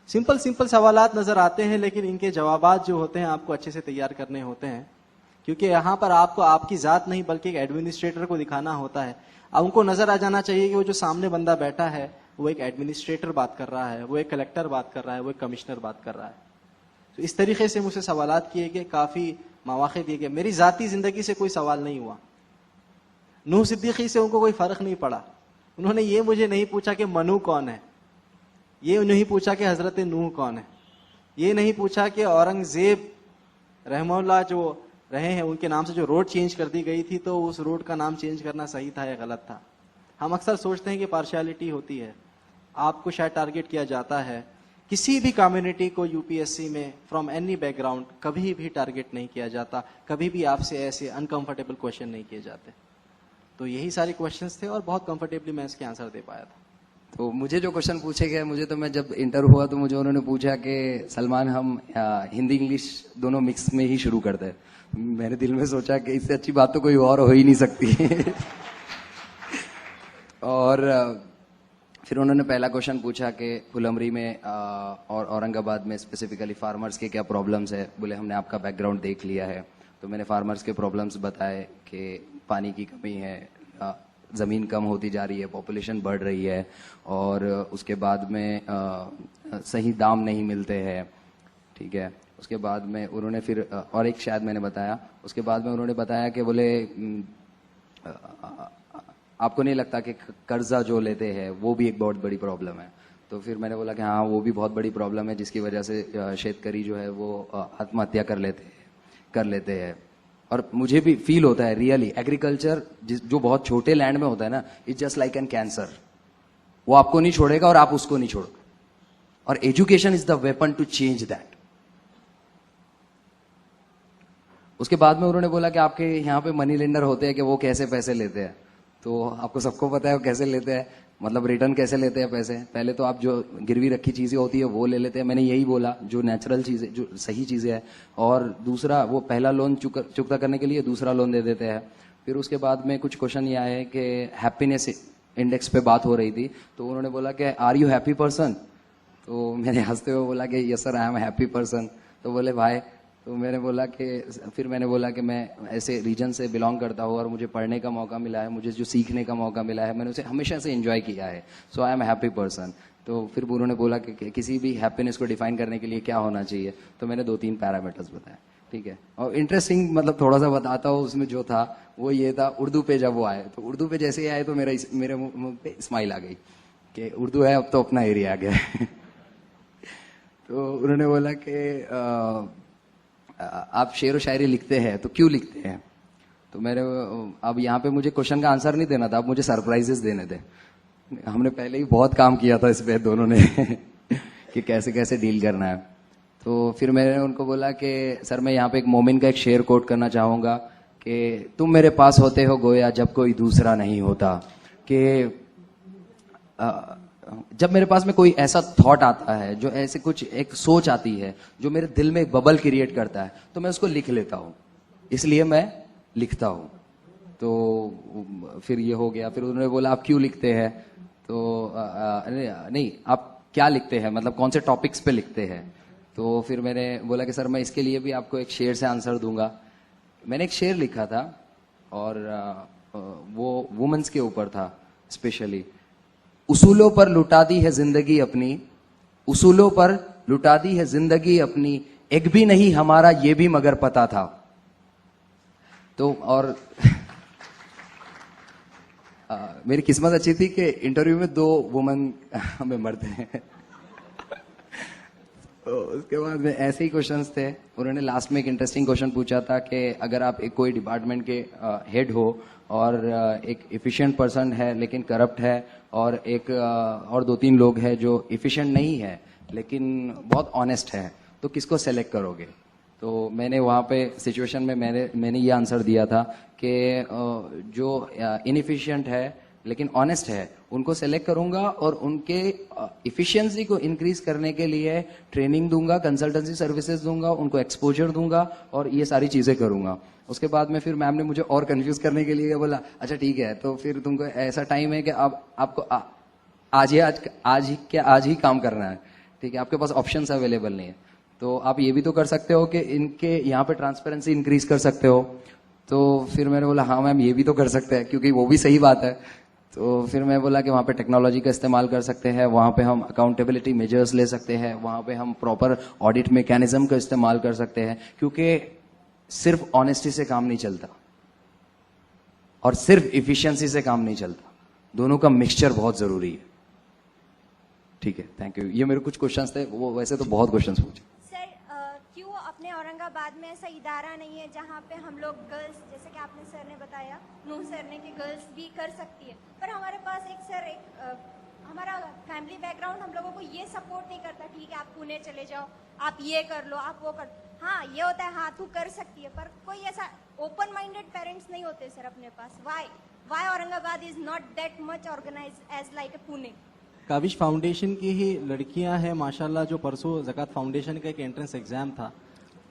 Simple simple सवालात नजर आते हैं, लेकिन इनके जवाबात जो होते हैं आपको अच्छे से तैयार करने होते हैं, क्योंकि यहाँ पर आपको आपकी जात नहीं बल्कि एक एडमिनिस्ट्रेटर को दिखाना होता है। अब उनको नजर आ जाना चाहिए कि वो जो सामने बंदा बैठा है वो एक एडमिनिस्ट्रेटर बात कर रहा है, वो एक कलेक्टर बात कर रहा है, वो एक कमिश्नर बात कर रहा है। तो इस तरीके से मुझसे सवालात किए गए, काफी मौके दिए गए। मेरी जाती जिंदगी से कोई सवाल नहीं हुआ। नूह सिद्दीकी से उनको कोई फर्क नहीं पड़ा। उन्होंने ये मुझे नहीं पूछा कि मनु कौन है, ये नहीं पूछा कि हजरत नूह कौन है, ये नहीं पूछा कि औरंगजेब रहमहुल्लाह जो रहे हैं उनके नाम से जो रोड चेंज कर दी गई थी तो उस रोड का नाम चेंज करना सही था या गलत था। हम अक्सर सोचते हैं कि पार्शियलिटी होती है, आपको शायद टारगेट किया जाता है। किसी भी कम्युनिटी को यूपीएससी में फ्रॉम एनी बैकग्राउंड कभी भी टारगेट नहीं किया जाता, कभी भी आपसे ऐसे अनकंफर्टेबल क्वेश्चन नहीं किए जाते। तो यही सारे क्वेश्चंस थे और बहुत कंफर्टेबली मैं इसके आंसर दे पाया था। तो मुझे जो क्वेश्चन पूछे गए, मुझे तो मैं जब इंटर हुआ तो मुझे उन्होंने पूछा कि सलमान हम हिंदी इंग्लिश दोनों मिक्स में ही शुरू करते हैं। मैंने दिल में सोचा कि इससे अच्छी बात तो कोई और हो ही नहीं सकती। और फिर उन्होंने पहला क्वेश्चन पूछा कि फुलमरी में और औरंगाबाद में स्पेसिफिकली फार्मर्स के क्या प्रॉब्लम्स है। बोले हमने आपका बैकग्राउंड देख लिया है। तो मैंने फार्मर्स के प्रॉब्लम्स बताए कि पानी की कमी है, ज़मीन कम होती जा रही है, पॉपुलेशन बढ़ रही है, और उसके बाद में सही दाम नहीं मिलते हैं। ठीक है, उसके बाद में उन्होंने फिर और एक शायद मैंने बताया, उसके बाद में उन्होंने बताया कि बोले आपको नहीं लगता कि कर्जा जो लेते हैं वो भी एक बहुत बड़ी प्रॉब्लम है। तो फिर मैंने बोला कि हाँ वो भी बहुत बड़ी प्रॉब्लम है, जिसकी वजह से शेतकरी जो है वो आत्महत्या कर लेते हैं। और मुझे भी फील होता है रियली, एग्रीकल्चर जो बहुत छोटे लैंड में होता है ना, it's just like an cancer. वो आपको नहीं छोड़ेगा और आप उसको नहीं छोड़ोगे, और education is the weapon to change that. उसके बाद में उन्होंने बोला कि आपके यहाँ पे मनी लेंडर होते हैं कि वो कैसे पैसे लेते हैं। तो आपको सबको पता है वो कैसे लेते हैं, मतलब रिटर्न कैसे लेते हैं पैसे। पहले तो आप जो गिरवी रखी चीजें होती है वो ले लेते हैं, मैंने यही बोला, जो नेचुरल चीजें, जो सही चीजें है। और दूसरा, वो पहला लोन चुकता करने के लिए दूसरा लोन दे देते हैं। फिर उसके बाद में कुछ क्वेश्चन ये आए कि हैप्पीनेस इंडेक्स पे बात हो रही थी, तो उन्होंने बोला कि आर यू हैप्पी पर्सन। तो मैंने हंसते हुए बोला कि yes sir I am happy person. तो बोले भाई, तो फिर मैंने बोला कि मैं ऐसे रीजन से बिलोंग करता हूँ और मुझे पढ़ने का मौका मिला है, मुझे जो सीखने का मौका मिला है मैंने उसे हमेशा से एंजॉय किया है, सो आई एम हैप्पी पर्सन। तो फिर उन्होंने बोला कि किसी भी हैप्पीनेस को डिफाइन करने के लिए क्या होना चाहिए, तो मैंने 2-3 पैरामीटर्स बताए। ठीक है, और इंटरेस्टिंग मतलब थोड़ा सा बताता हूँ, उसमें जो था वो ये था, उर्दू पे जब वो आए, तो उर्दू पे जैसे ही आए तो मेरे मुंह पे स्माइल आ गई कि उर्दू है अब तो अपना एरिया आ गया है। तो उन्होंने बोला कि आप शेर व शायरी लिखते हैं तो क्यों लिखते हैं। तो अब यहाँ पे मुझे क्वेश्चन का आंसर नहीं देना था, अब मुझे सरप्राइजेस देने थे। हमने पहले ही बहुत काम किया था इस पे दोनों ने कि कैसे कैसे डील करना है। तो फिर मैंने उनको बोला कि सर मैं यहाँ पे एक मोमिन का एक शेर कोट करना चाहूंगा कि तुम मेरे पास होते हो गोया जब कोई दूसरा नहीं होता। कि जब मेरे पास में कोई ऐसा थॉट आता है, जो ऐसे कुछ एक सोच आती है जो मेरे दिल में एक बबल क्रिएट करता है, तो मैं उसको लिख लेता हूँ, इसलिए मैं लिखता हूँ। तो फिर ये हो गया। फिर उन्होंने बोला आप क्यों लिखते हैं, तो नहीं आप क्या लिखते हैं, मतलब कौन से टॉपिक्स पे लिखते हैं। तो फिर मैंने बोला कि सर मैं इसके लिए भी आपको एक शेर से आंसर दूंगा। मैंने एक शेर लिखा था और वो वुमेन्स के ऊपर था स्पेशली। उसूलों पर लुटा दी है जिंदगी अपनी, उसूलों पर लुटा दी है जिंदगी अपनी, एक भी नहीं हमारा ये भी मगर पता था। तो और मेरी किस्मत अच्छी थी कि इंटरव्यू में 2 वुमन हमें मरते हैं। तो उसके बाद में ऐसे ही क्वेश्चंस थे। उन्होंने लास्ट में एक इंटरेस्टिंग क्वेश्चन पूछा था कि अगर आप एक कोई डिपार्टमेंट के हेड हो और एक इफिशिएंट पर्सन है लेकिन करप्ट है, और एक और 2-3 लोग हैं जो इफिशिएंट नहीं है लेकिन बहुत ऑनेस्ट है, तो किसको सेलेक्ट करोगे। तो मैंने वहाँ पे सिचुएशन में मैंने ये आंसर दिया था कि जो इनएफिशिएंट है लेकिन ऑनेस्ट है उनको सेलेक्ट करूंगा, और उनके इफिशिएंसी को इंक्रीज करने के लिए ट्रेनिंग दूंगा, कंसल्टेंसी सर्विसेज दूंगा, उनको एक्सपोजर दूंगा और ये सारी चीजें करूंगा। उसके बाद में फिर मैम ने मुझे और कंफ्यूज करने के लिए बोला अच्छा ठीक है, तो फिर तुमको ऐसा टाइम है कि आपको आज ही काम करना है। ठीक है, आपके पास ऑप्शंस अवेलेबल नहीं है, तो आप ये भी तो कर सकते हो कि इनके यहाँ पे ट्रांसपेरेंसी इंक्रीज कर सकते हो। तो फिर मैंने बोला हाँ मैम ये भी तो कर सकते हैं, क्योंकि वो भी सही बात है। तो फिर मैं बोला कि वहाँ पे टेक्नोलॉजी का इस्तेमाल कर सकते हैं, वहाँ पे हम अकाउंटेबिलिटी मेजर्स ले सकते हैं, वहाँ पे हम प्रॉपर ऑडिट मैकेनिज्म का इस्तेमाल कर सकते हैं, क्योंकि सिर्फ ऑनेस्टी से काम नहीं चलता और सिर्फ इफिशियंसी से काम नहीं चलता, दोनों का मिक्सचर बहुत जरूरी है। ठीक है, थैंक यू। ये मेरे कुछ क्वेश्चंस थे, वो वैसे तो बहुत क्वेश्चंस पूछे। सर क्यों अपने औरंगाबाद में ऐसा इदारा नहीं है जहाँ पे हम लोग गर्ल्स, जैसे कि आपने सर ने बताया, नूह सर ने, कि गर्ल्स भी कर सकती है, पर हमारे पास हमारा फैमिली बैकग्राउंड हम लोगों को ये सपोर्ट नहीं करता। ठीक है, आप पुणे चले जाओ, आप ये कर लो, आप वो कर, हाँ ये होता है, हाँ तू कर सकती है, पर कोई ऐसा ओपन माइंडेड पेरेंट्स नहीं होते सर अपने पास। Why Aurangabad is not that much organize as like a Pune. Kabish foundation की ही लड़कियां हैं माशाल्लाह। जो परसों ज़कात फाउंडेशन का एक एंट्रेंस एग्जाम था,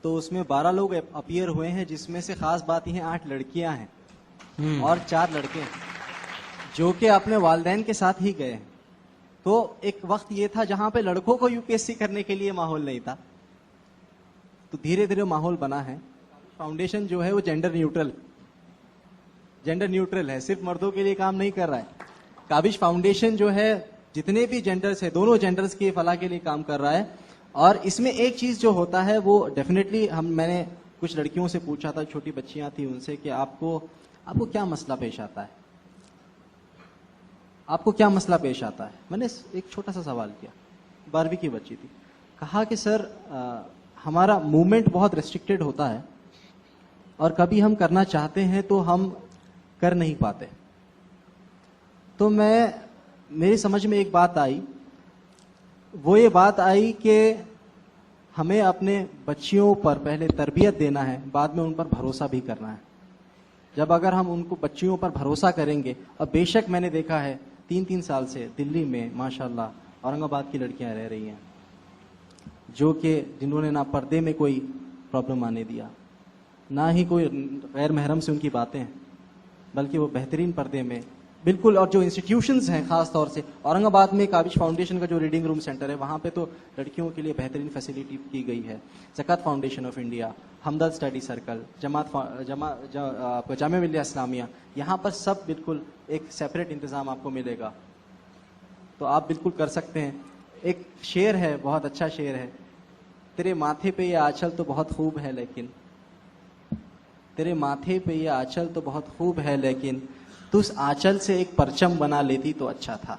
तो उसमें 12 लोग अपीयर हुए हैं, जिसमें से खास बात यह है 8 लड़कियां हैं और 4 लड़के हैं, जो कि अपने वालिदैन के साथ ही गए हैं। तो एक वक्त ये था जहां पे लड़कों को यूपीएससी करने के लिए माहौल नहीं था, तो धीरे धीरे माहौल बना है। फाउंडेशन जो है वो जेंडर न्यूट्रल है, सिर्फ मर्दों के लिए काम नहीं कर रहा है। काबिश फाउंडेशन जो है जितने भी जेंडर्स है, दोनों जेंडर्स की फलाह के लिए काम कर रहा है। और इसमें एक चीज जो होता है वो डेफिनेटली मैंने कुछ लड़कियों से पूछा था, छोटी बच्चियां थी, उनसे कि आपको क्या मसला पेश आता है, आपको क्या मसला पेश आता है। मैंने एक छोटा सा सवाल किया, 12वीं की बच्ची थी, कहा कि सर हमारा मूवमेंट बहुत रेस्ट्रिक्टेड होता है और कभी हम करना चाहते हैं तो हम कर नहीं पाते। तो मेरी समझ में एक बात आई, वो ये बात आई कि हमें अपने बच्चियों पर पहले तरबियत देना है, बाद में उन पर भरोसा भी करना है। जब अगर हम उनको बच्चियों पर भरोसा करेंगे, और बेशक मैंने देखा है 3-3 साल से दिल्ली में माशाल्लाह औरंगाबाद की लड़कियां रह रही हैं, जो कि जिन्होंने ना पर्दे में कोई प्रॉब्लम आने दिया, ना ही कोई गैर महरम से उनकी बातें हैं, बल्कि वो बेहतरीन पर्दे में बिल्कुल। और जो इंस्टीट्यूशंस हैं, खास तौर से औरंगाबाद में काबिश फाउंडेशन का जो रीडिंग रूम सेंटर है, वहाँ पे तो लड़कियों के लिए बेहतरीन फैसिलिटी की गई है। Zakat foundation of India, Hamdard study circle, Jamia Millia Islamia, यहाँ पर सब बिल्कुल एक सेपरेट इंतज़ाम आपको मिलेगा, तो आप बिल्कुल कर सकते हैं। एक शेर है, बहुत अच्छा शेर है, तेरे माथे पे ये आंचल तो बहुत खूब है लेकिन, तेरे माथे पे ये आंचल तो बहुत खूब है लेकिन, तू उस आंचल से एक परचम बना लेती तो अच्छा था।